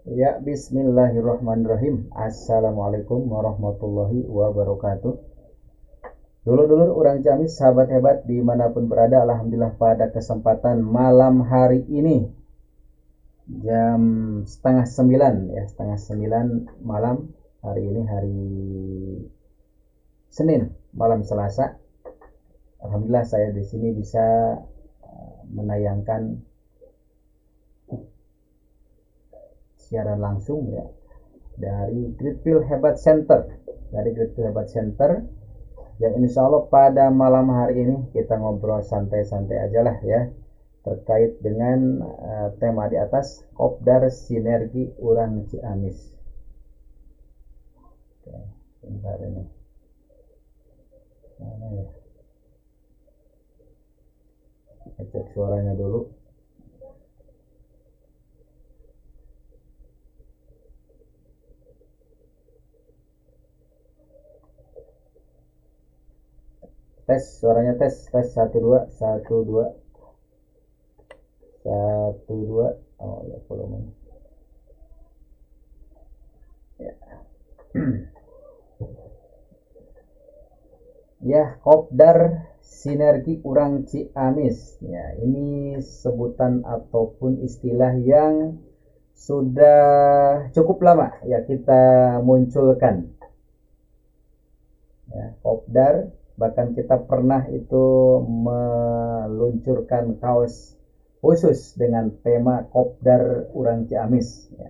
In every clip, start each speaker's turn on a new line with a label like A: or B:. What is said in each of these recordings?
A: Ya, bismillahirrahmanirrahim. Assalamualaikum warahmatullahi wabarakatuh. Dulur-dulur orang Ciamis, sahabat hebat dimanapun berada, alhamdulillah pada kesempatan malam hari ini jam setengah sembilan ya, setengah sembilan malam hari ini, hari Senin, malam Selasa. Alhamdulillah saya di sini bisa menayangkan siaran langsung ya dari Gridfield Hebat Center, yang insya Allah pada malam hari ini kita ngobrol santai-santai aja lah ya terkait dengan tema di atas, Kopdar Sinergi Urang Ciamis. Oke, bentar ini. Mana ya? Cek suaranya dulu. Tes, suaranya tes, tes 1 2 1 2 1 2. Oh ya, volumenya. Ya. Ya, Kopdar Sinergi Urang Ciamis. Ya, ini sebutan ataupun istilah yang sudah cukup lama ya kita munculkan. Ya, Kopdar, bahkan kita pernah itu meluncurkan kaos khusus dengan tema Kopdar Urang Ciamis ya.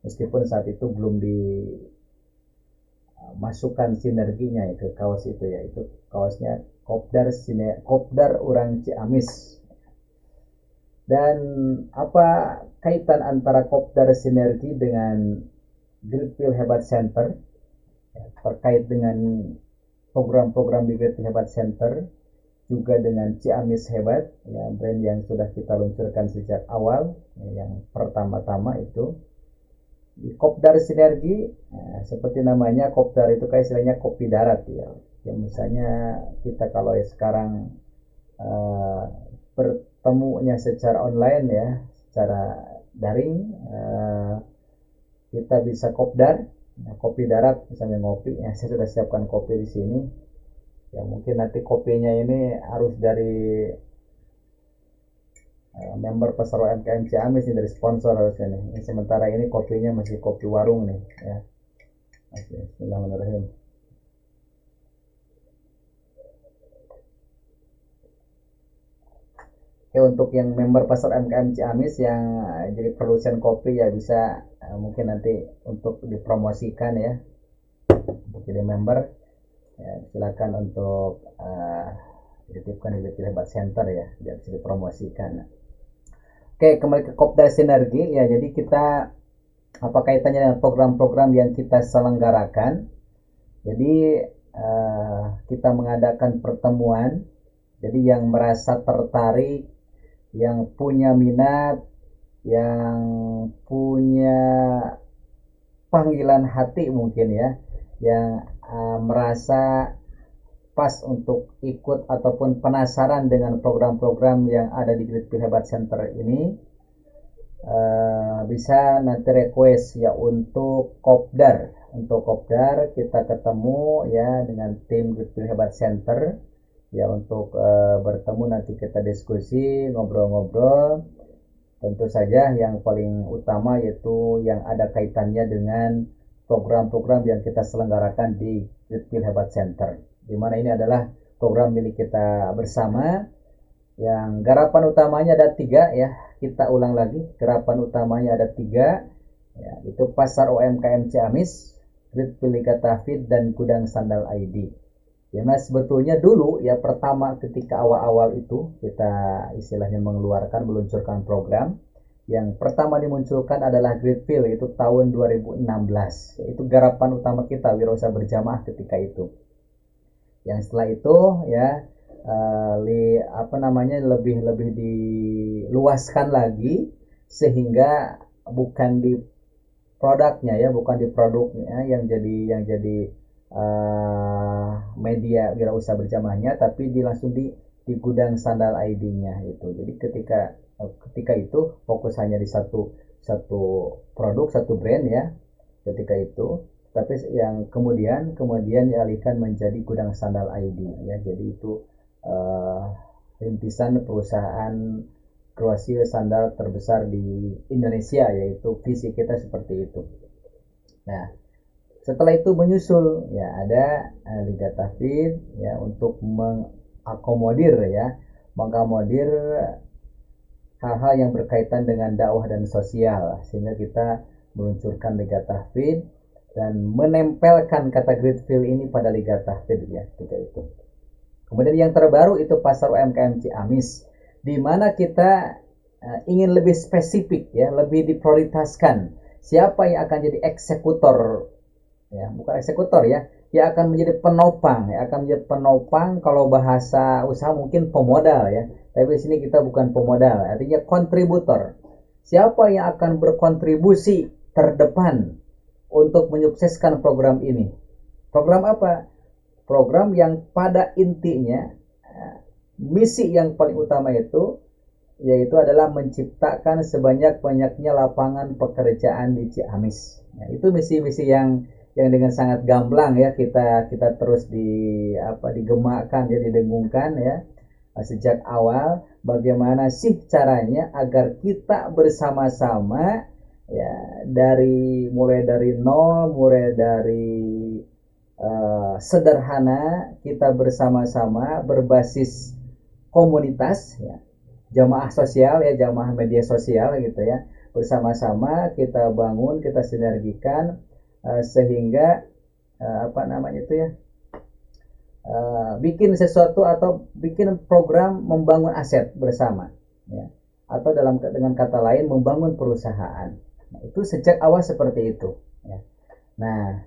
A: Meskipun saat itu belum dimasukkan sinerginya ya ke kaos itu ya, itu kaosnya Kopdar Urang Ciamis. Dan apa kaitan antara Kopdar Sinergi dengan Gridfield Hebat Center ya, terkait dengan program-program di Gridfield Hebat Center, juga dengan Ciamis Hebat ya, brand yang sudah kita luncurkan sejak awal ya, yang pertama-tama itu di Kopdar Sinergi ya, seperti namanya Kopdar itu kayak istilahnya kopi darat ya. Ya misalnya kita kalau sekarang bertemunya secara online ya, secara daring, kita bisa Kopdar ya, kopi darat misalnya ngopi ya, saya sudah siapkan kopi di sini ya, mungkin nanti kopinya ini harus dari member pasar UMKM Ciamis nih, dari sponsor harusnya nih. Sementara ini kopinya masih kopi warung nih ya. Oke, bismillahirrahmanirrahim. Oke, untuk yang member pasar UMKM Ciamis yang jadi produsen kopi ya bisa mungkin nanti untuk dipromosikan ya, untuk jadi member ya, silakan untuk dititipkan di Hebat Center ya, biar bisa dipromosikan. Oke, kembali ke Kopdar Sinergi ya. Jadi kita apa kaitannya dengan program-program yang kita selenggarakan? Jadi kita mengadakan pertemuan. Jadi yang merasa tertarik, yang punya minat, yang punya panggilan hati mungkin ya, yang merasa pas untuk ikut ataupun penasaran dengan program-program yang ada di Gridfield Hebat Center ini, bisa nanti request ya untuk Kopdar. Untuk Kopdar kita ketemu ya dengan tim Gridfield Hebat Center ya, untuk bertemu nanti kita diskusi, ngobrol-ngobrol. Tentu saja yang paling utama yaitu yang ada kaitannya dengan program-program yang kita selenggarakan di Gridfield Hebat Center, di mana ini adalah program milik kita bersama yang garapan utamanya ada 3 ya. Kita ulang lagi, garapan utamanya ada 3 ya, itu Pasar UMKM Ciamis, Gridfield Liga Tafid, dan Gudang Sandal ID. Ya, nah sebetulnya dulu ya, pertama ketika awal-awal itu kita istilahnya meluncurkan program, yang pertama dimunculkan adalah Gridfield, itu tahun 2016. Itu garapan utama kita, wirausaha berjamaah ketika itu. Yang setelah itu ya lebih diluaskan lagi, sehingga bukan di produknya ya, bukan di produknya yang jadi media wirausaha berjamaahnya, tapi langsung di gudang sandal ID-nya itu. Jadi ketika itu fokus hanya di satu produk, satu brand ya ketika itu, tapi yang kemudian dialihkan menjadi Gudang Sandal ID ya. Jadi itu rintisan perusahaan kroasia sandal terbesar di Indonesia, yaitu visi kita seperti itu. Nah, setelah itu menyusul ya ada Liga Tahfidz ya untuk mengakomodir hal-hal yang berkaitan dengan dakwah dan sosial, sehingga kita meluncurkan Liga Tahfidz dan menempelkan kata Gritful ini pada Liga Tahfidz ya ketika itu. Kemudian yang terbaru itu pasar UMKM Ciamis, di mana kita ingin lebih spesifik ya, lebih diprioritaskan siapa yang akan jadi eksekutor ya, bukan eksekutor ya, yang akan menjadi penopang ya, kalau bahasa usaha mungkin pemodal ya, tapi di sini kita bukan pemodal, artinya kontributor. Siapa yang akan berkontribusi terdepan untuk menyukseskan program ini? Program apa? Program yang pada intinya misi yang paling utama itu yaitu adalah menciptakan sebanyak-banyaknya lapangan pekerjaan di Ciamis. Ya, itu misi-misi yang dengan sangat gamblang ya kita terus digemakkan ya, didengungkan ya sejak awal. Bagaimana sih caranya agar kita bersama-sama ya mulai dari nol, mulai dari sederhana, kita bersama-sama berbasis komunitas ya, jamaah sosial ya, jamaah media sosial gitu ya, bersama-sama kita bangun, kita sinergikan sehingga bikin sesuatu atau bikin program membangun aset bersama ya, atau dengan kata lain membangun perusahaan. Nah, itu sejak awal seperti itu ya. Nah,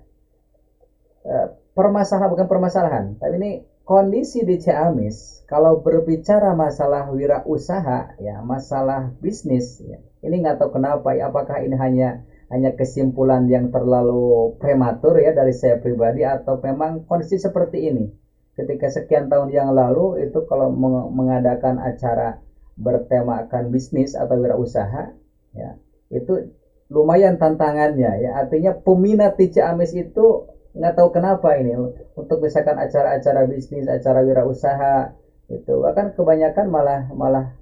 A: bukan permasalahan, tapi ini kondisi di Ciamis kalau berbicara masalah wirausaha ya, masalah bisnis ya, ini nggak tahu kenapa ya, apakah ini hanya kesimpulan yang terlalu prematur ya dari saya pribadi, atau memang kondisi seperti ini ketika sekian tahun yang lalu itu kalau mengadakan acara bertemakan bisnis atau wirausaha ya, itu lumayan tantangannya ya, artinya peminat di Ciamis itu nggak tahu kenapa ini untuk misalkan acara-acara bisnis, acara wirausaha itu akan kebanyakan malah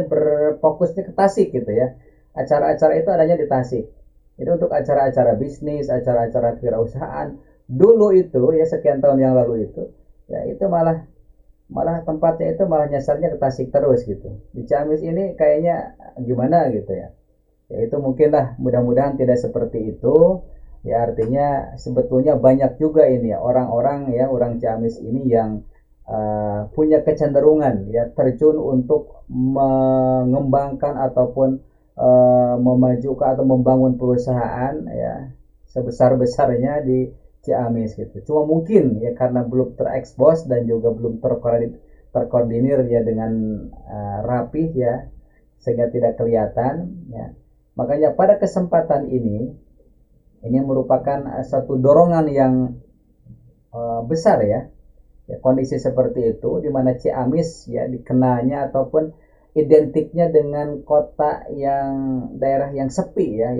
A: berfokusnya ke Tasik gitu ya. Acara-acara itu adanya di Tasik. Itu untuk acara-acara bisnis, acara-acara kewirausahaan dulu itu ya, sekian tahun yang lalu itu ya, itu malah tempatnya itu malah nyasarnya ke Tasik terus gitu. Di Ciamis ini kayaknya gimana gitu ya. Ya itu mungkinlah, mudah-mudahan tidak seperti itu. Ya artinya sebetulnya banyak juga ini ya orang-orang Ciamis ini yang punya kecenderungan ya terjun untuk mengembangkan ataupun memajukan atau membangun perusahaan ya sebesar-besarnya di Ciamis gitu. Cuma mungkin ya karena belum terekspos dan juga belum terkoordinir ya dengan rapih ya, sehingga tidak kelihatan ya. Makanya pada kesempatan ini merupakan satu dorongan yang besar ya. Kondisi seperti itu di mana Ciamis ya dikenalnya ataupun identiknya dengan daerah yang sepi ya,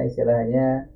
A: istilahnya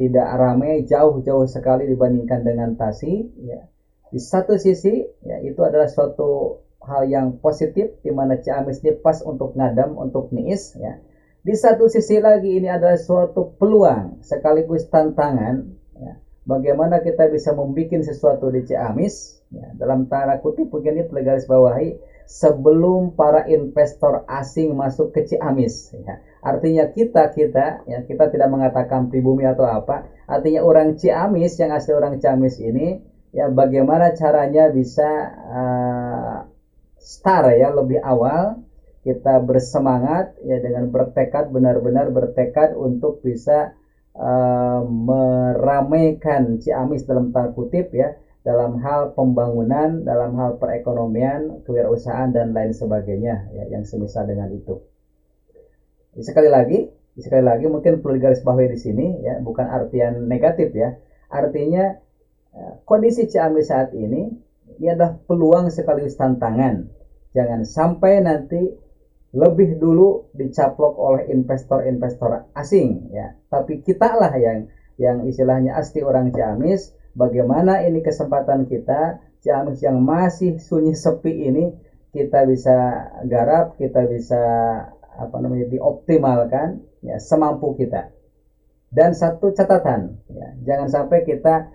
A: tidak ramai, jauh sekali dibandingkan dengan Tasik ya. Di satu sisi ya itu adalah suatu hal yang positif di mana Ciamis ini pas untuk ngadam, untuk niis ya. Di satu sisi lagi ini adalah suatu peluang sekaligus tantangan ya, bagaimana kita bisa membuat sesuatu di Ciamis ya, dalam tanda kutip begini perlu garis bawahi, sebelum para investor asing masuk ke Ciamis ya. Artinya kita tidak mengatakan pribumi atau apa, artinya orang Ciamis yang asli orang Ciamis ini ya, bagaimana caranya bisa start ya lebih awal, kita bersemangat ya dengan benar-benar bertekad untuk bisa meramaikan Ciamis dalam tanda kutip ya, dalam hal pembangunan, dalam hal perekonomian, kewirausahaan dan lain sebagainya ya, yang semisal dengan itu. Sekali lagi mungkin perlu digarisbawahi di sini ya, bukan artian negatif ya. Artinya kondisi Ciamis saat ini adalah peluang sekaligus tantangan. Jangan sampai nanti lebih dulu dicaplok oleh investor-investor asing ya. Tapi kita lah yang istilahnya asli orang Ciamis, bagaimana ini kesempatan kita Ciamis yang masih sunyi sepi ini kita bisa garap, kita bisa dioptimalkan ya semampu kita. Dan satu catatan ya, jangan sampai kita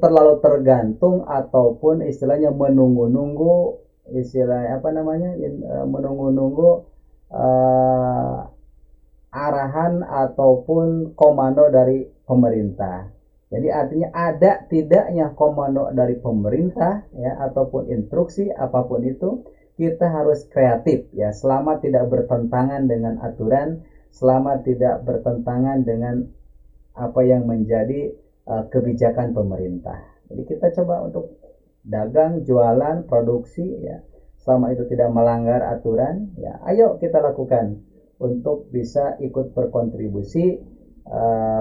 A: terlalu tergantung ataupun istilahnya menunggu-nunggu menunggu-nunggu arahan ataupun komando dari pemerintah. Jadi artinya ada tidaknya komando dari pemerintah ya ataupun instruksi apapun itu, kita harus kreatif ya, selama tidak bertentangan dengan aturan, selama tidak bertentangan dengan apa yang menjadi kebijakan pemerintah. Jadi kita coba untuk dagang, jualan, produksi ya, selama itu tidak melanggar aturan ya, ayo kita lakukan untuk bisa ikut berkontribusi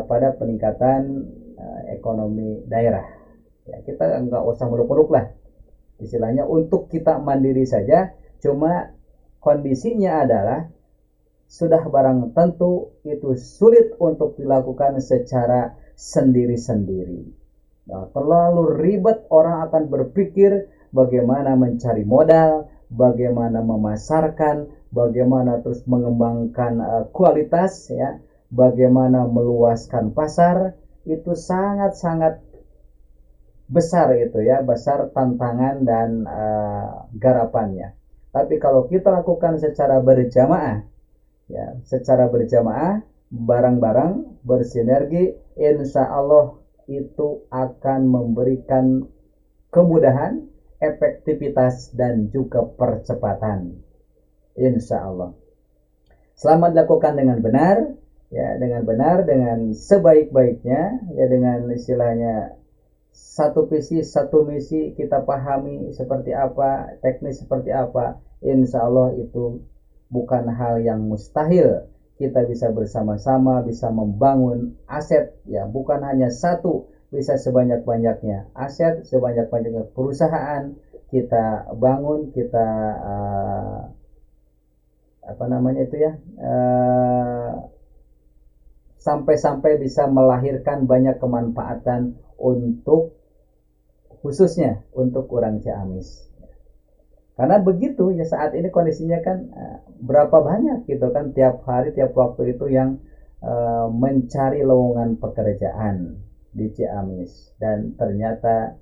A: pada peningkatan ekonomi daerah ya. Kita nggak usah muluk-muluk lah istilahnya, untuk kita mandiri saja, cuma kondisinya adalah sudah barang tentu itu sulit untuk dilakukan secara sendiri-sendiri. Nah, terlalu ribet, orang akan berpikir bagaimana mencari modal, bagaimana memasarkan, bagaimana terus mengembangkan kualitas ya, bagaimana meluaskan pasar, itu sangat-sangat besar itu ya, besar tantangan dan garapannya. Tapi kalau kita lakukan secara berjamaah ya, secara berjamaah, bareng-bareng bersinergi, insya Allah itu akan memberikan kemudahan, efektivitas dan juga percepatan, insya Allah. Selama dilakukan dengan benar ya, dengan sebaik-baiknya ya, dengan istilahnya satu visi satu misi kita pahami seperti apa, teknis seperti apa, insya Allah itu bukan hal yang mustahil. Kita bisa bersama-sama, bisa membangun aset ya, bukan hanya satu, bisa sebanyak-banyaknya aset, sebanyak-banyaknya perusahaan kita bangun, kita sampai-sampai bisa melahirkan banyak kemanfaatan untuk khususnya untuk orang Ciamis. Karena begitu ya, saat ini kondisinya kan berapa banyak gitu kan, tiap hari tiap waktu itu yang mencari lowongan pekerjaan di Ciamis, dan ternyata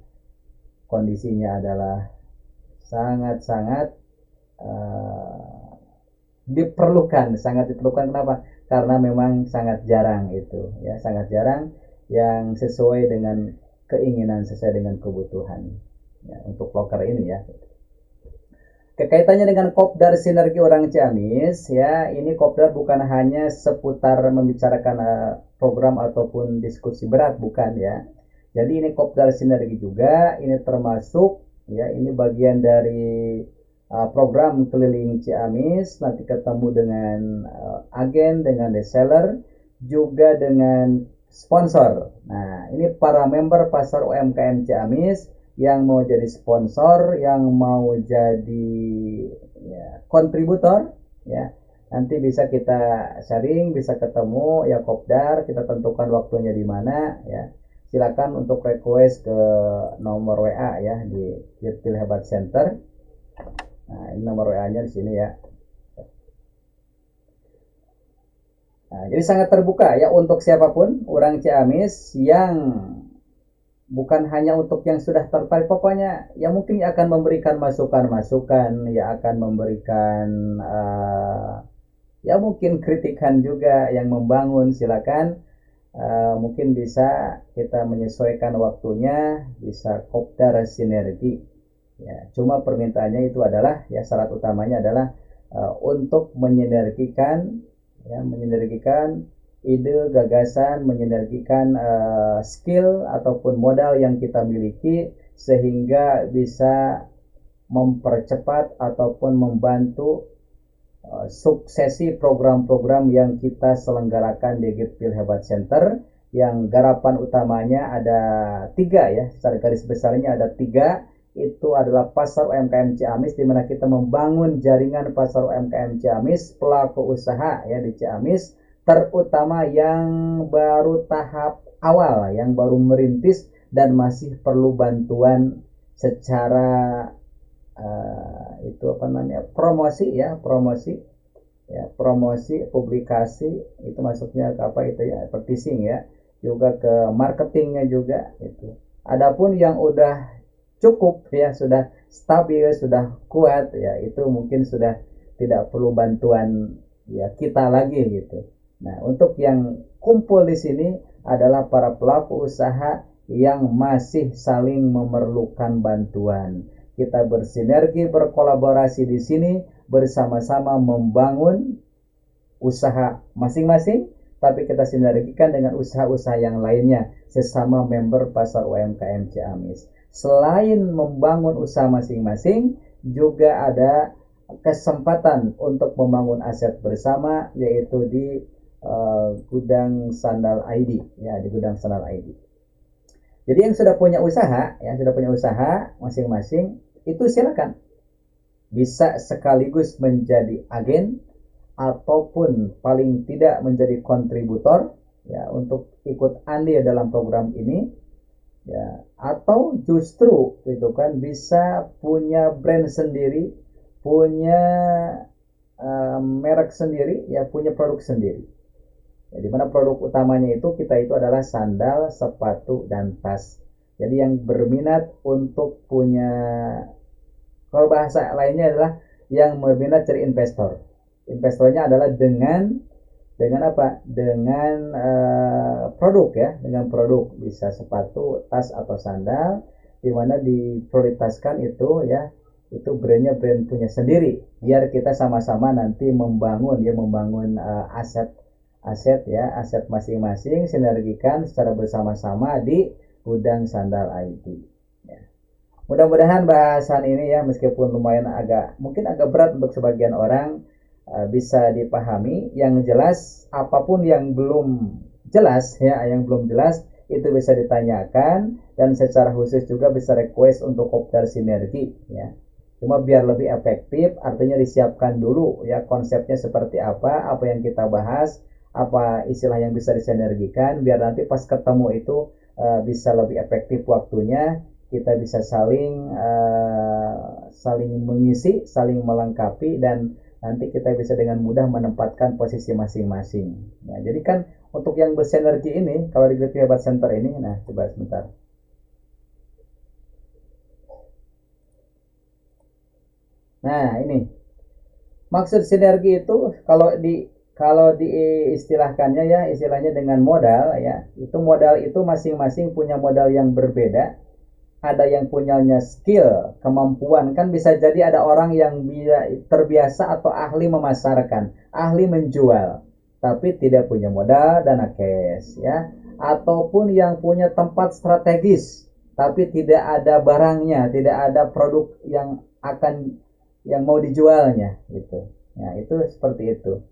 A: kondisinya adalah sangat-sangat sangat diperlukan. Kenapa? Karena memang sangat jarang itu ya, sangat jarang yang sesuai dengan keinginan, sesuai dengan kebutuhan ya, untuk loker ini ya. Kaitannya dengan Kopdar Sinergi Orang Ciamis ya, ini Kopdar bukan hanya seputar membicarakan program ataupun diskusi berat, bukan ya. Jadi ini Kopdar Sinergi juga, ini termasuk ya, ini bagian dari program keliling Ciamis, nanti ketemu dengan agen, dengan reseller, juga dengan sponsor. Nah, ini para member pasar UMKM Ciamis yang mau jadi sponsor, yang mau jadi ya, kontributor ya, nanti bisa kita sharing, bisa ketemu ya Kopdar, kita tentukan waktunya di mana ya. Silakan untuk request ke nomor WA ya di Dirtil Hebat Center. Nah, ini nomor WA-nya di sini ya. Nah, jadi sangat terbuka ya untuk siapapun orang Ciamis yang bukan hanya untuk yang sudah tertarik, pokoknya ya mungkin akan memberikan masukan-masukan, ya akan memberikan ya mungkin kritikan juga yang membangun, silakan. Mungkin bisa kita menyesuaikan waktunya, bisa Kopdar Sinergi ya. Cuma permintaannya itu adalah ya, syarat utamanya adalah untuk menyinergikan ya, menyinergikan ide, gagasan, menyinergikan skill ataupun modal yang kita miliki, sehingga bisa mempercepat ataupun membantu suksesi program-program yang kita selenggarakan di Dirtil Hebat Center, yang garapan utamanya ada 3 ya, secara garis besarnya ada 3, itu adalah pasar UMKM Ciamis, di mana kita membangun jaringan pasar UMKM Ciamis, pelaku usaha ya di Ciamis, terutama yang baru tahap awal, yang baru merintis dan masih perlu bantuan secara itu apa namanya, promosi ya, promosi publikasi, itu masuknya ke apa itu ya, advertising ya, juga ke marketingnya juga itu. Adapun yang udah cukup ya, sudah stabil, sudah kuat ya, itu mungkin sudah tidak perlu bantuan ya kita lagi gitu. Nah, untuk yang kumpul di sini adalah para pelaku usaha yang masih saling memerlukan bantuan. Kita bersinergi, berkolaborasi di sini, bersama-sama membangun usaha masing-masing, tapi kita sinergikan dengan usaha-usaha yang lainnya sesama member pasar UMKM Ciamis. Selain membangun usaha masing-masing, juga ada kesempatan untuk membangun aset bersama, yaitu di Gudang Sandal ID ya, di Gudang Sandal ID. Jadi yang sudah punya usaha masing-masing, itu silakan bisa sekaligus menjadi agen ataupun paling tidak menjadi kontributor ya untuk ikut andil dalam program ini ya, atau justru itu kan bisa punya brand sendiri, punya merek sendiri ya, punya produk sendiri ya, dimana produk utamanya itu adalah sandal, sepatu, dan tas. Jadi yang berminat untuk punya, kalau bahasa lainnya adalah yang berminat cari investor. Investornya adalah dengan apa? Dengan produk ya, dengan produk, bisa sepatu, tas, atau sandal, di mana diprioritaskan itu ya, itu brand punya sendiri, biar kita sama-sama nanti membangun aset masing-masing, sinergikan secara bersama-sama di Gudang Sandal ID. Mudah-mudahan bahasan ini ya, meskipun lumayan mungkin agak berat untuk sebagian orang, bisa dipahami. Yang jelas, apapun yang belum jelas ya, itu bisa ditanyakan, dan secara khusus juga bisa request untuk kopdar sinergi ya. Cuma biar lebih efektif, artinya disiapkan dulu ya konsepnya seperti apa yang kita bahas, apa istilah yang bisa disinergikan, biar nanti pas ketemu itu bisa lebih efektif waktunya. Kita bisa saling mengisi, saling melengkapi, dan nanti kita bisa dengan mudah menempatkan posisi masing-masing. Nah, jadi kan untuk yang bersinergi ini, kalau di Great Hebat Center ini, nah coba sebentar. Nah, ini maksud sinergi itu kalau diistilahkannya ya, istilahnya dengan modal ya. Modal itu masing-masing punya modal yang berbeda. Ada yang punyanya skill, kemampuan, kan bisa jadi ada orang yang terbiasa atau ahli memasarkan, ahli menjual, tapi tidak punya modal dana cash ya, ataupun yang punya tempat strategis tapi tidak ada barangnya, tidak ada produk yang mau dijualnya gitu. Nah, itu seperti itu.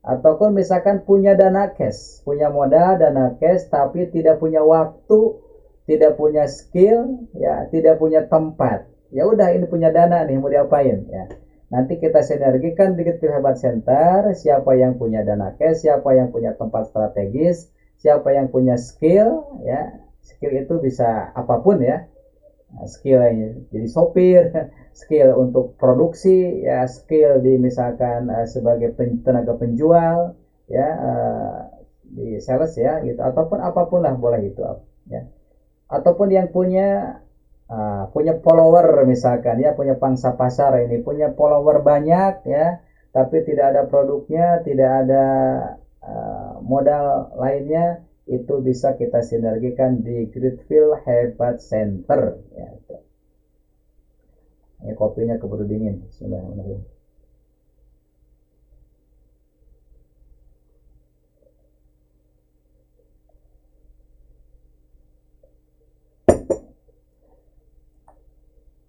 A: Ataupun misalkan punya dana cash, punya modal dana cash tapi tidak punya waktu, tidak punya skill ya, tidak punya tempat. Ya udah, ini punya dana nih, mau diapain ya. Nanti kita sinergikan di Great Hebat Center, siapa yang punya dana cash, siapa yang punya tempat strategis, siapa yang punya skill ya. Skill itu bisa apapun ya. Skill jadi sopir, skill untuk produksi ya, skill di misalkan sebagai tenaga penjual ya, di sales ya gitu, ataupun apapun lah boleh itu ya. Ataupun yang punya follower misalkan ya, punya pangsa pasar, ini punya follower banyak ya, tapi tidak ada produknya, tidak ada modal lainnya, itu bisa kita sinergikan di Great Hebat Center ya. Ini kopinya keburu dingin. Bismillahirrahmanirrahim.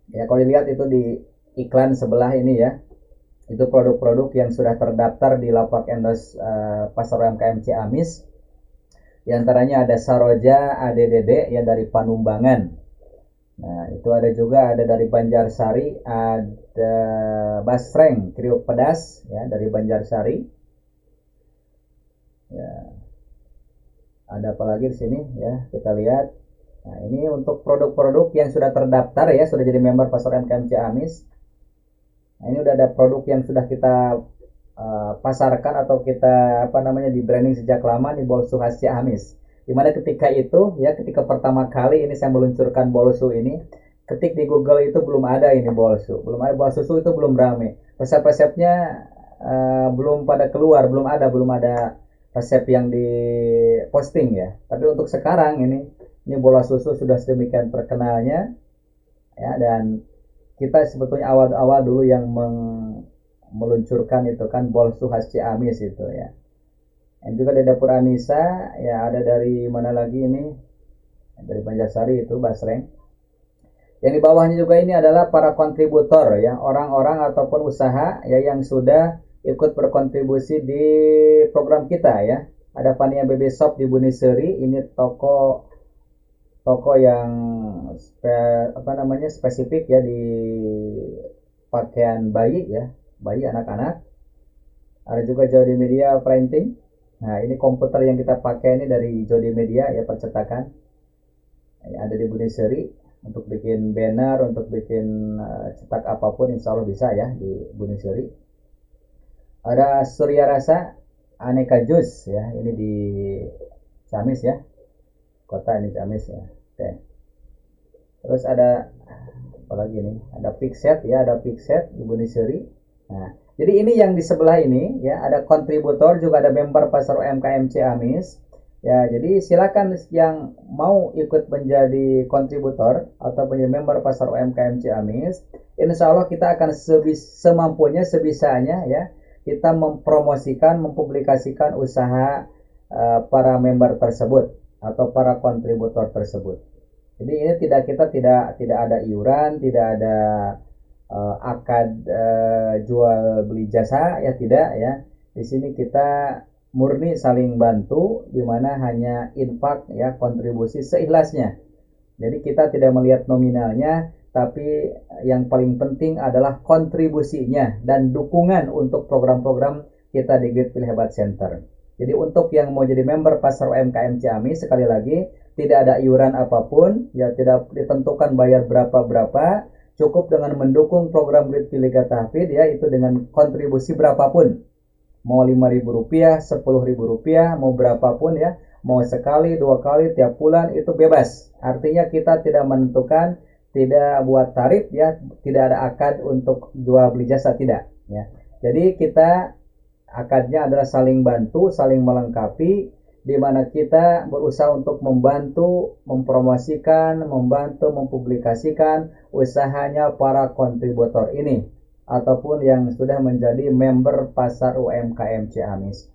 A: Ya, kalau dilihat itu di iklan sebelah ini ya, itu produk-produk yang sudah terdaftar di lapak endorse pasar UMKM Ciamis. Di antaranya ada Saroja ADDD ya, dari Panumbangan. Nah, itu ada juga, ada dari Banjarsari, ada basreng kriuk pedas ya dari Banjarsari. Ya, ada apa lagi di sini ya, kita lihat. Nah, ini untuk produk-produk yang sudah terdaftar ya, sudah jadi member Pasar UMKM Ciamis. Nah, ini udah ada produk yang sudah kita pasarkan atau kita di branding sejak lama di Bolsu khas Ciamis. Dimana ketika itu ya, ketika pertama kali ini saya meluncurkan Bolsu ini, ketik di Google itu belum ada ini Bolsu, belum ada Bolsu, itu belum rame, resep-resepnya belum pada keluar, belum ada resep yang di posting ya. Tapi untuk sekarang ini bola susu sudah sedemikian terkenalnya ya, dan kita sebetulnya awal-awal dulu yang meluncurkan itu kan Bolsu khas Ciamis itu ya. Dan juga di dapur Anissa ya, ada dari mana lagi ini, dari Banjarsari itu basreng. Yang di bawahnya juga ini adalah para kontributor ya, orang-orang ataupun usaha ya yang sudah ikut berkontribusi di program kita ya. Ada Fania Baby Shop di Buniseri, ini toko yang spesifik ya di pakaian bayi ya, bayi anak-anak. Ada juga Jodi Media Printing. Nah, ini komputer yang kita pakai ini dari Jodi Media ya, percetakan. Ini ada di Buniseri untuk bikin banner, untuk bikin cetak apapun, insya Allah bisa ya di Buniseri. Ada Surya Rasa Aneka Jus ya, ini di Ciamis ya, kota ini Ciamis ya. Oke. Terus ada apa lagi nih? Ada Pixet ya, ada Pixet di Buniseri. Nah, jadi ini yang di sebelah ini ya, ada kontributor, juga ada member Pasar UMKM Ciamis. Ya, jadi silakan yang mau ikut menjadi kontributor atau menjadi member Pasar UMKM Ciamis. Insya Allah kita akan semampunya, sebisanya ya, kita mempromosikan, mempublikasikan usaha para member tersebut atau para kontributor tersebut. Jadi ini kita tidak ada iuran, tidak ada akad jual beli jasa ya, tidak ya. Di sini kita murni saling bantu, di mana hanya infak ya, kontribusi seikhlasnya. Jadi kita tidak melihat nominalnya, tapi yang paling penting adalah kontribusinya dan dukungan untuk program-program kita di Great Pilih Hebat Center. Jadi untuk yang mau jadi member Pasar UMKM Ciamis, sekali lagi tidak ada iuran apapun ya, tidak ditentukan bayar berapa, cukup dengan mendukung program Great Pilih Tahfidz ya, itu dengan kontribusi berapapun. Mau Rp5.000, Rp10.000, mau berapapun ya, mau sekali, 2 kali, tiap bulan, itu bebas. Artinya kita tidak menentukan, tidak buat tarif ya, tidak ada akad untuk jual beli jasa, tidak ya. Jadi kita akadnya adalah saling bantu, saling melengkapi, di mana kita berusaha untuk membantu, mempromosikan, membantu mempublikasikan usahanya para kontributor ini ataupun yang sudah menjadi member Pasar UMKM Ciamis.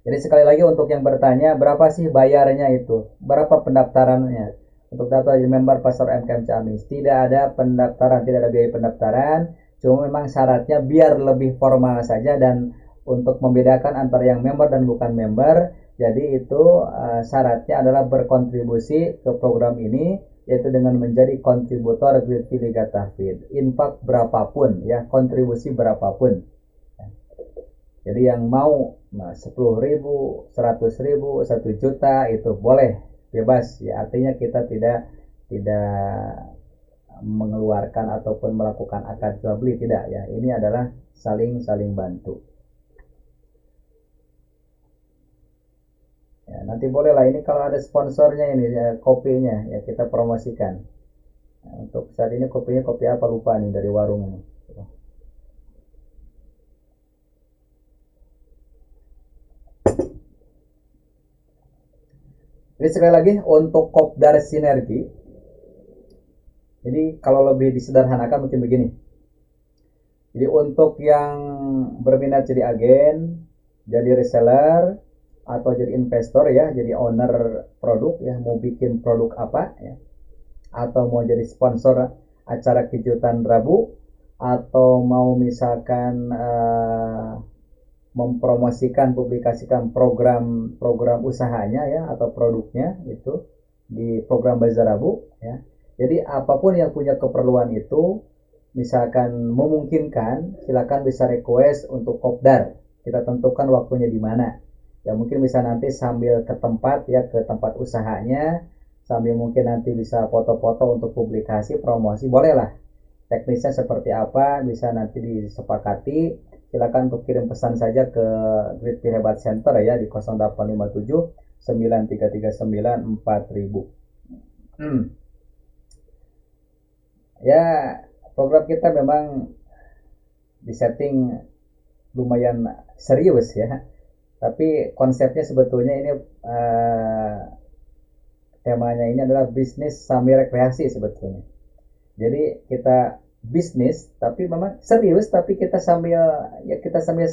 A: Jadi sekali lagi untuk yang bertanya, berapa sih bayarnya itu? Berapa pendaftarannya? Untuk daftar jadi member Pasar UMKM Ciamis, tidak ada pendaftaran, tidak ada biaya pendaftaran. Cuma memang syaratnya biar lebih formal saja, dan untuk membedakan antara yang member dan bukan member, jadi itu syaratnya adalah berkontribusi ke program ini, yaitu dengan menjadi kontributor Great Pilih Tahfidz. Infak berapapun ya, kontribusi berapapun. Jadi yang mau 10.000, 100.000, 1 juta itu boleh, bebas ya. Artinya kita tidak mengeluarkan ataupun melakukan akad jual beli, tidak ya. Ini adalah saling bantu. Ya, nanti boleh lah ini kalau ada sponsornya ini ya, kopinya ya kita promosikan. Nah, untuk saat ini kopinya kopi apa lupa nih, dari warung ini. Jadi sekali lagi untuk Kopdar Sinergi. Jadi kalau lebih disederhanakan mungkin begini. Jadi untuk yang berminat jadi agen, jadi reseller, atau jadi investor ya, jadi owner produk ya, mau bikin produk apa ya, atau mau jadi sponsor acara kejutan Rabu, atau mau misalkan mempromosikan, publikasikan program usahanya ya, atau produknya itu di program Bazar Rabu ya, Jadi apapun yang punya keperluan itu, misalkan memungkinkan, silakan bisa request untuk kopdar. Kita tentukan waktunya di mana. Ya mungkin bisa nanti sambil ke tempat ya, ke tempat usahanya, sambil mungkin nanti bisa foto-foto untuk publikasi, promosi, bolehlah. Teknisnya seperti apa bisa nanti disepakati. Silakan untuk kirim pesan saja ke Great Feel Hebat Center ya di 0857 9339 4000. Ya, program kita memang disetting lumayan serius ya. Tapi konsepnya sebetulnya ini temanya ini adalah bisnis sambil rekreasi sebetulnya. Jadi kita bisnis tapi memang serius, tapi kita sambil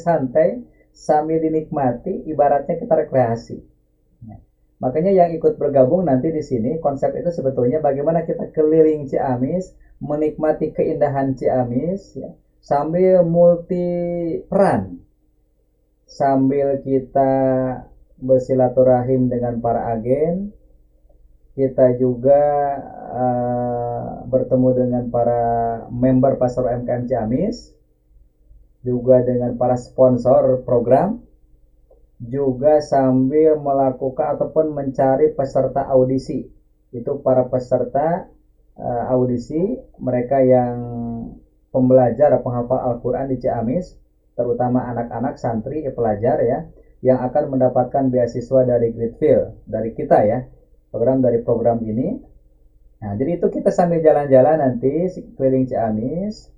A: santai, sambil dinikmati, ibaratnya kita rekreasi. Nah, makanya yang ikut bergabung nanti di sini konsep itu sebetulnya bagaimana kita keliling Ciamis, menikmati keindahan Ciamis ya, sambil multi peran, sambil kita bersilaturahim dengan para agen, kita juga bertemu dengan para member pasar UMKM Ciamis, juga dengan para sponsor program, juga sambil melakukan ataupun mencari peserta audisi. Itu para peserta audisi, mereka yang pembelajar penghafal Al-Quran di Ciamis, terutama anak-anak santri pelajar ya, yang akan mendapatkan beasiswa dari Great Feel, dari kita ya, dari program ini. Nah, jadi itu kita sambil jalan-jalan nanti keliling Ciamis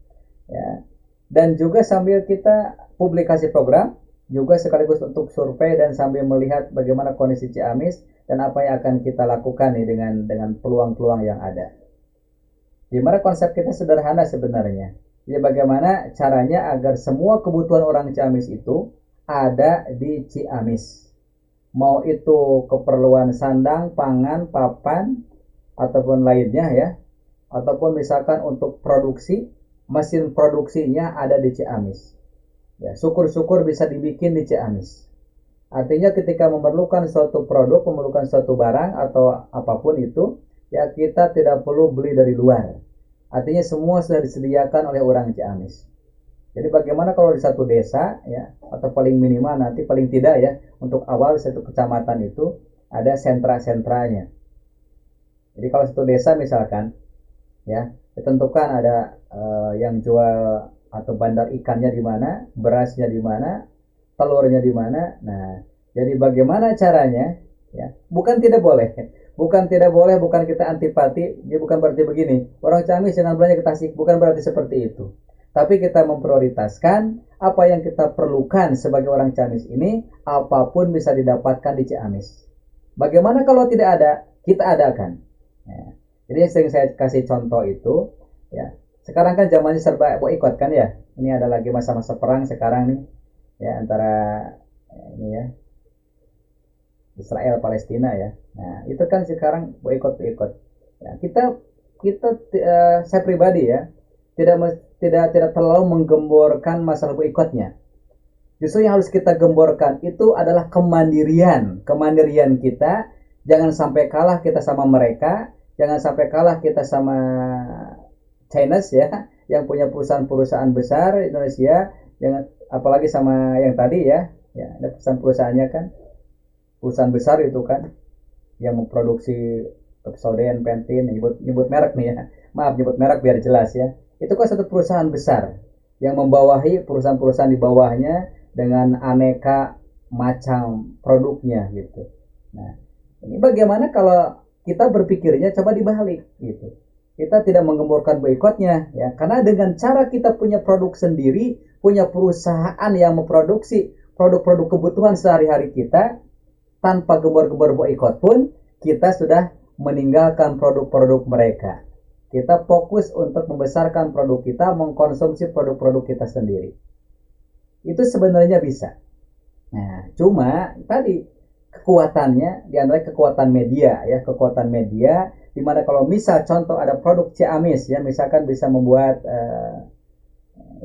A: ya. Dan juga sambil kita publikasi program, juga sekaligus untuk survei dan sambil melihat bagaimana kondisi Ciamis dan apa yang akan kita lakukan nih dengan peluang-peluang yang ada. Dimana konsep kita sederhana sebenarnya. Jadi bagaimana caranya agar semua kebutuhan orang Ciamis itu ada di Ciamis. Mau itu keperluan sandang, pangan, papan, ataupun lainnya ya, ataupun misalkan untuk produksi, mesin produksinya ada di Ciamis ya, syukur-syukur bisa dibikin di Ciamis. Artinya ketika memerlukan suatu produk, memerlukan suatu barang atau apapun itu ya, kita tidak perlu beli dari luar. Artinya semua sudah disediakan oleh orang Ciamis. Jadi bagaimana kalau di satu desa ya, atau paling minimal nanti paling tidak ya, untuk awal satu kecamatan itu ada sentra-sentranya. Jadi kalau satu desa misalkan ya, ditentukan ada yang jual atau bandar ikannya di mana, berasnya di mana, telurnya di mana. Nah, jadi bagaimana caranya ya? Bukan tidak boleh, bukan kita antipati, ya bukan berarti begini, orang Ciamis jangan belanja ke Tasik, bukan berarti seperti itu. Tapi kita memprioritaskan apa yang kita perlukan sebagai orang Ciamis ini, apapun bisa didapatkan di Ciamis. Bagaimana kalau tidak ada, kita adakan. Ya. Jadi yang sering saya kasih contoh itu ya, sekarang kan zamannya serba boikot kan ya, ini ada lagi masa-masa perang sekarang nih ya, antara ini ya, Israel Palestina ya. Nah itu kan sekarang boikot ya, kita saya pribadi ya tidak terlalu menggemborkan masalah boikotnya. Justru yang harus kita gemborkan itu adalah kemandirian kita. Jangan sampai kalah kita sama mereka, jangan sampai kalah kita sama Chinese ya, yang punya perusahaan-perusahaan besar Indonesia, jangan apalagi sama yang tadi ya, ada perusahaan-perusahaannya kan, perusahaan besar itu kan, yang memproduksi Pepsodent, Pantene, nyebut merek nih ya, maaf nyebut merek biar jelas ya, itu kan satu perusahaan besar yang membawahi perusahaan-perusahaan di bawahnya dengan aneka macam produknya gitu. Nah, ini bagaimana kalau kita berpikirnya coba dibalik gitu. Kita tidak menggemborkan boikotnya ya, karena dengan cara kita punya produk sendiri, punya perusahaan yang memproduksi produk-produk kebutuhan sehari-hari kita, tanpa gembor-gembor boikot pun kita sudah meninggalkan produk-produk mereka. Kita fokus untuk membesarkan produk kita, mengkonsumsi produk-produk kita sendiri. Itu sebenarnya bisa. Nah, cuma tadi kekuatannya diantara kekuatan media ya, kekuatan media di mana kalau misal contoh ada produk Ciamis ya, misalkan bisa membuat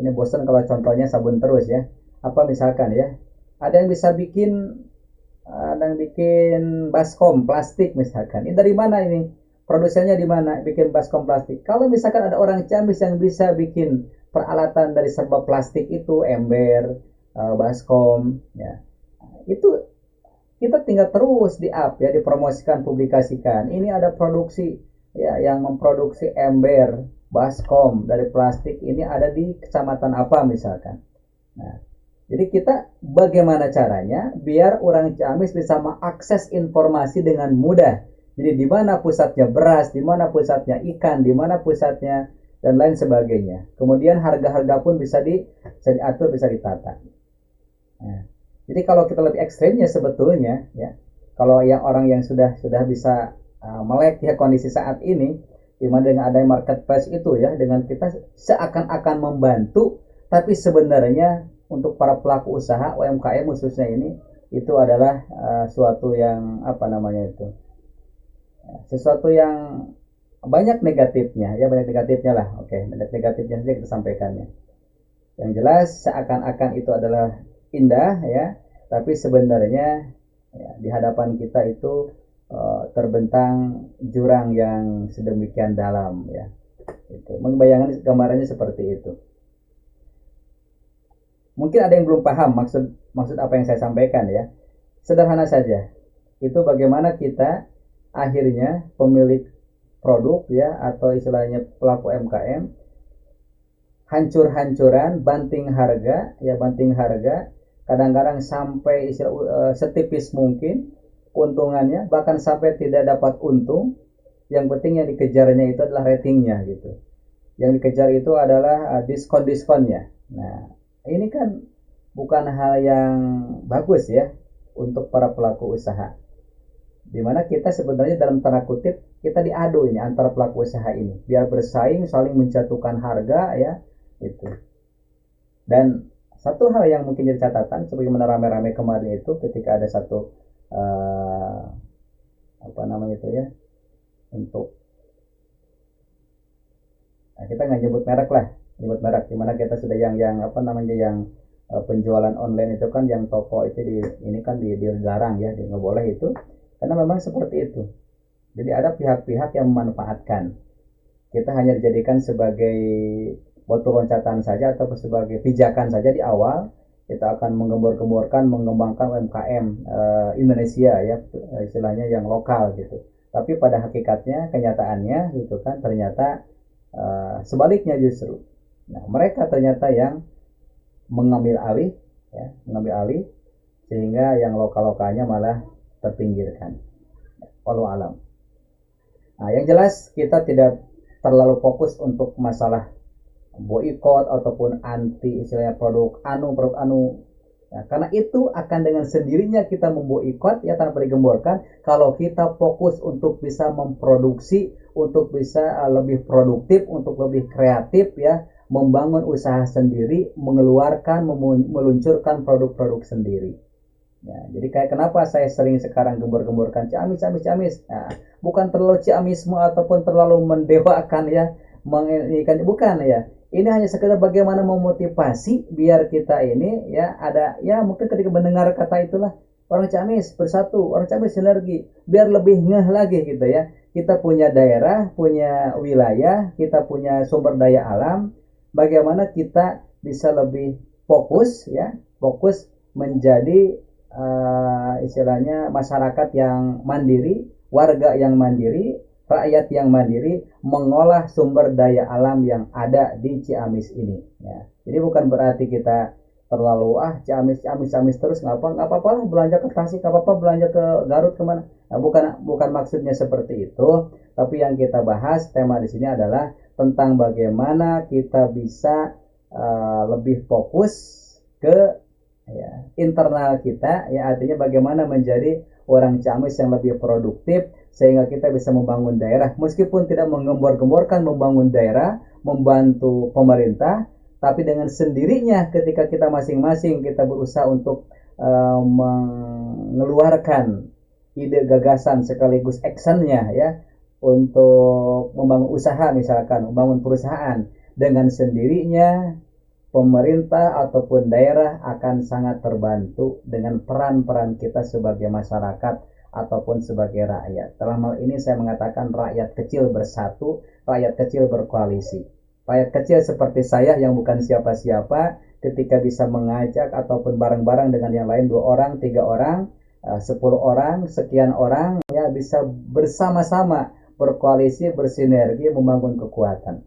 A: ini bosan kalau contohnya sabun terus ya, apa misalkan ya, ada yang bisa bikin baskom plastik misalkan, ini dari mana ini produsennya di mana? Bikin baskom plastik. Kalau misalkan ada orang Ciamis yang bisa bikin peralatan dari serba plastik itu, ember, baskom, ya, itu kita tinggal terus di up ya, dipromosikan, publikasikan. Ini ada produksi ya yang memproduksi ember, baskom dari plastik ini ada di kecamatan apa misalkan. Nah, jadi kita bagaimana caranya biar orang Ciamis bisa mengakses informasi dengan mudah. Jadi di mana pusatnya beras, di mana pusatnya ikan, di mana pusatnya dan lain sebagainya. Kemudian harga-harga pun bisa diatur, bisa ditata. Nah, jadi kalau kita lebih ekstrimnya sebetulnya ya, kalau yang orang yang sudah bisa melek ya kondisi saat ini, di mana dengan ada marketplace itu ya, dengan kita seakan-akan membantu, tapi sebenarnya untuk para pelaku usaha UMKM khususnya ini itu adalah suatu yang apa namanya itu, sesuatu yang banyak negatifnya ya, banyak negatifnya lah. Oke, banyak negatifnya saja kita sampaikannya. Yang jelas seakan-akan itu adalah indah ya, tapi sebenarnya ya, di hadapan kita itu terbentang jurang yang sedemikian dalam ya. Itu membayangkan gambarannya seperti itu. Mungkin ada yang belum paham maksud apa yang saya sampaikan ya. Sederhana saja. Itu bagaimana kita akhirnya pemilik produk ya, atau istilahnya pelaku UMKM hancur-hancuran, banting harga, kadang-kadang sampai setipis mungkin keuntungannya, bahkan sampai tidak dapat untung. Yang penting yang dikejarnya itu adalah ratingnya gitu. Yang dikejar itu adalah diskon-diskonnya. Nah, ini kan bukan hal yang bagus ya untuk para pelaku usaha. Dimana kita sebenarnya dalam tanda kutip kita diadu ini antara pelaku usaha ini biar bersaing, saling menjatuhkan harga ya itu. Dan satu hal yang mungkin jadi catatan sebagaimana rame-rame kemarin itu ketika ada satu apa namanya itu ya, untuk kita nggak nyebut merek lah, dimana kita sudah yang apa namanya yang penjualan online itu kan, yang toko itu ini kan dilarang ya, nggak boleh itu. Karena memang seperti itu. Jadi ada pihak-pihak yang memanfaatkan. Kita hanya dijadikan sebagai batu loncatan saja atau sebagai pijakan saja di awal. Kita akan menggembor-gemborkan, mengembangkan UMKM Indonesia ya, istilahnya yang lokal gitu. Tapi pada hakikatnya, kenyataannya gitu kan, ternyata sebaliknya justru. Nah, mereka ternyata yang mengambil alih sehingga yang lokal-lokalnya malah terpinggirkan. Wallahu alam. Nah, yang jelas kita tidak terlalu fokus untuk masalah boikot ataupun anti istilahnya produk anu. Ya, karena itu akan dengan sendirinya kita memboikot ya tanpa digemborkan kalau kita fokus untuk bisa memproduksi, untuk bisa lebih produktif, untuk lebih kreatif ya, membangun usaha sendiri, mengeluarkan, meluncurkan produk-produk sendiri. Ya, jadi kayak kenapa saya sering sekarang gembor-gemborkan Ciamis. Nah, bukan terlalu ciamisme ataupun terlalu mendewakan ya, mengikan, bukan ya. Ini hanya sekedar bagaimana memotivasi biar kita ini ya ada ya, mungkin ketika mendengar kata itulah orang Ciamis bersatu, orang Ciamis sinergi, biar lebih ngeh lagi gitu ya. Kita punya daerah, punya wilayah, kita punya sumber daya alam, bagaimana kita bisa lebih fokus menjadi istilahnya masyarakat yang mandiri, warga yang mandiri, rakyat yang mandiri, mengolah sumber daya alam yang ada di Ciamis ini. Ya. Jadi bukan berarti kita terlalu Ciamis terus nggak apa-apa lah belanja ke Tasik, nggak apa-apa belanja ke Garut kemana. Nah, bukan maksudnya seperti itu. Tapi yang kita bahas tema di sini adalah tentang bagaimana kita bisa lebih fokus ke ya, internal kita ya, artinya bagaimana menjadi orang Ciamis yang lebih produktif sehingga kita bisa membangun daerah, meskipun tidak menggembor-gemborkan membangun daerah, membantu pemerintah, tapi dengan sendirinya ketika kita masing-masing kita berusaha untuk mengeluarkan ide gagasan sekaligus actionnya ya, untuk membangun usaha misalkan, membangun perusahaan, dengan sendirinya pemerintah ataupun daerah akan sangat terbantu dengan peran-peran kita sebagai masyarakat ataupun sebagai rakyat. Dalam hal ini saya mengatakan rakyat kecil bersatu, rakyat kecil berkoalisi. Rakyat kecil seperti saya yang bukan siapa-siapa, ketika bisa mengajak ataupun bareng-bareng dengan yang lain 2 orang, 3 orang, 10 orang, sekian orang, ya bisa bersama-sama berkoalisi, bersinergi, membangun kekuatan.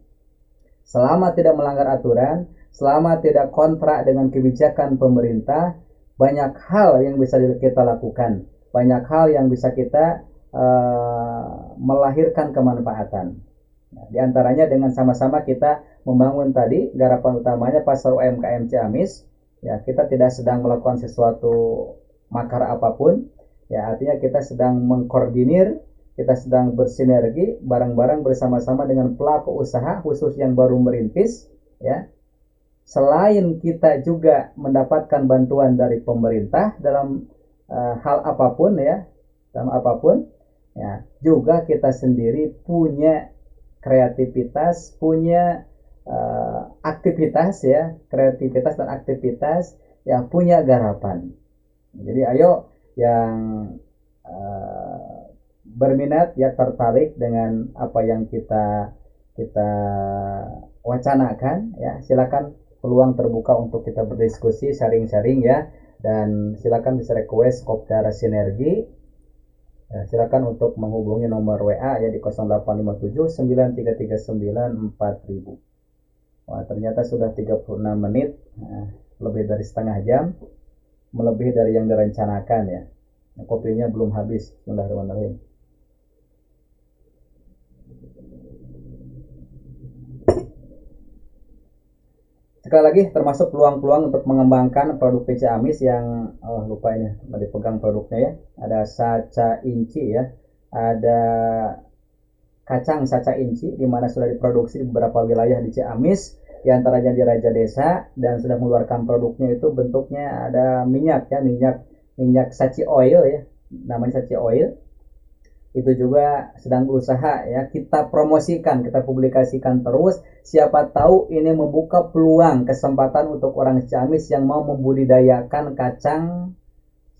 A: Selama tidak melanggar aturan, selama tidak kontrak dengan kebijakan pemerintah, banyak hal yang bisa kita lakukan, banyak hal yang bisa kita melahirkan kemanfaatan. Di antaranya dengan sama-sama kita membangun tadi garapan utamanya pasar UMKM Ciamis. Ya, kita tidak sedang melakukan sesuatu makar apapun. Ya, artinya kita sedang mengkoordinir, kita sedang bersinergi bareng-bareng bersama-sama dengan pelaku usaha khusus yang baru merintis. Ya, selain kita juga mendapatkan bantuan dari pemerintah dalam hal apapun, ya, dalam apapun, ya, juga kita sendiri punya kreativitas, punya aktivitas, ya, kreativitas dan aktivitas, ya, punya garapan. Jadi ayo yang berminat, ya, tertarik dengan apa yang kita wacanakan, ya, silakan, peluang terbuka untuk kita berdiskusi, sharing-sharing, ya, dan silakan bisa request Kopdar Sinergi. Ya, silakan untuk menghubungi nomor WA, ya, di 0857 9339 4000. Wah, ternyata sudah 36 menit, lebih dari setengah jam, melebihi dari yang direncanakan, ya. Kopinya belum habis. Bismillahirrahmanirrahim. Sekali lagi, termasuk peluang-peluang untuk mengembangkan produk PC Amis yang lupa ini tadi pegang produknya, ya. Ada saca inci, ya. Ada kacang saca inci di mana sudah diproduksi di beberapa wilayah di Ciamis, di antaranya di Raja Desa, dan sudah mengeluarkan produknya itu bentuknya ada minyak, ya, minyak saci oil, ya. Namanya saci oil. Itu juga sedang berusaha, ya, kita promosikan, kita publikasikan terus. Siapa tahu ini membuka peluang kesempatan untuk orang Ciamis yang mau membudidayakan kacang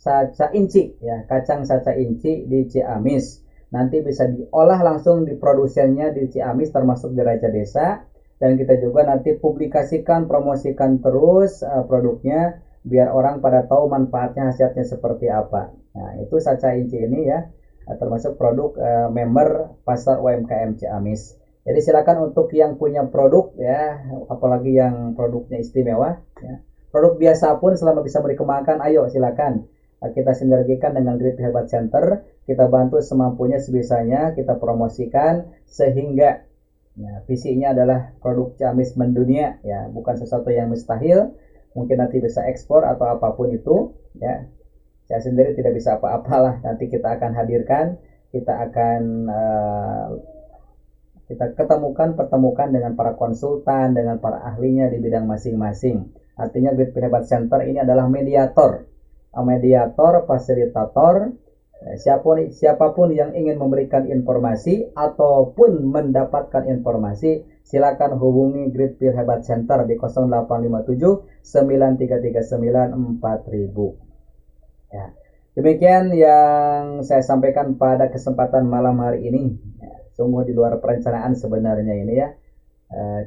A: saca inci, ya, kacang saca inci di Ciamis. Nanti bisa diolah langsung di produsennya di Ciamis, termasuk di Raja Desa, dan kita juga nanti publikasikan, promosikan terus produknya biar orang pada tahu manfaatnya, khasiatnya seperti apa. Nah, itu saca inci ini, ya, termasuk produk member pasar UMKM Ciamis. Jadi silakan untuk yang punya produk, ya, apalagi yang produknya istimewa, ya. Produk biasa pun selama bisa dikembangkan, ayo silakan. Kita sinergikan dengan Grip Hebat Center, kita bantu semampunya, sebisanya, kita promosikan sehingga, ya, visinya adalah produk Ciamis mendunia, ya, bukan sesuatu yang mustahil. Mungkin nanti bisa ekspor atau apapun itu, ya. Saya sendiri tidak bisa apa-apalah, nanti kita akan hadirkan, kita akan kita pertemukan dengan para konsultan, dengan para ahlinya di bidang masing-masing. Artinya Grip Hebat Center ini adalah mediator, fasilitator. Siapapun yang ingin memberikan informasi ataupun mendapatkan informasi, silakan hubungi Grip Hebat Center di 0857 9339 4000. Ya, demikian yang saya sampaikan pada kesempatan malam hari ini. Ya, sungguh di luar perencanaan sebenarnya ini, ya.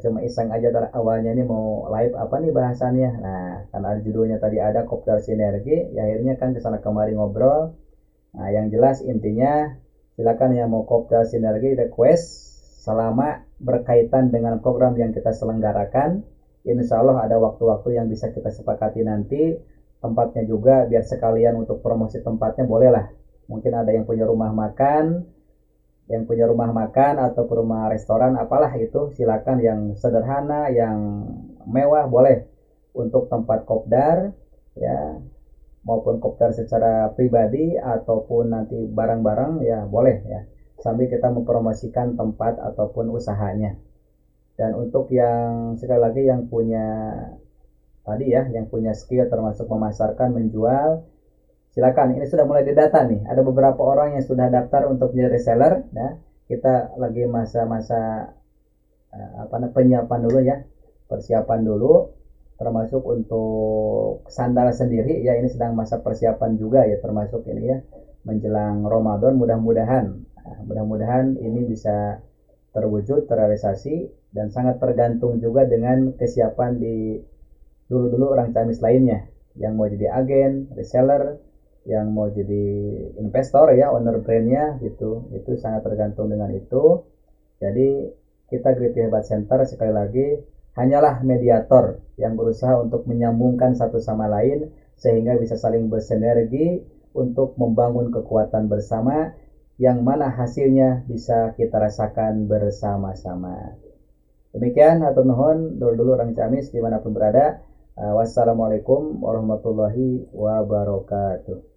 A: Cuma iseng aja awalnya ini mau live apa nih bahasannya. Nah, karena judulnya tadi ada Kopdar Sinergi, ya akhirnya kan kesana kemari ngobrol. Nah, yang jelas intinya silakan yang mau Kopdar Sinergi request selama berkaitan dengan program yang kita selenggarakan. Insya Allah ada waktu-waktu yang bisa kita sepakati nanti. Tempatnya juga biar sekalian untuk promosi tempatnya bolehlah. Mungkin ada yang punya rumah makan, atau rumah restoran, apalah itu, silakan yang sederhana, yang mewah boleh untuk tempat kopdar, ya, maupun kopdar secara pribadi ataupun nanti barang-barang, ya boleh, ya, sambil kita mempromosikan tempat ataupun usahanya. Dan untuk yang sekali lagi yang punya tadi, ya, yang punya skill termasuk memasarkan, menjual, silakan. Ini sudah mulai didata nih. Ada beberapa orang yang sudah daftar untuk menjadi reseller. Ya, kita lagi masa-masa penyiapan dulu, ya, persiapan dulu. termasuk untuk sandal sendiri ya, ini sedang masa persiapan juga ya, termasuk ini ya menjelang Ramadan. Mudah-mudahan ini bisa terwujud, terrealisasi, dan sangat tergantung juga dengan kesiapan di dulu orang Ciamis lainnya yang mau jadi agen, reseller, yang mau jadi investor ya, owner brandnya gitu. Itu sangat tergantung dengan itu. Jadi kita Great Hebat Center sekali lagi hanyalah mediator yang berusaha untuk menyambungkan satu sama lain sehingga bisa saling bersinergi untuk membangun kekuatan bersama yang mana hasilnya bisa kita rasakan bersama-sama. Demikian, atur nuhun dulu orang Ciamis dimanapun berada. Wassalamualaikum warahmatullahi wabarakatuh.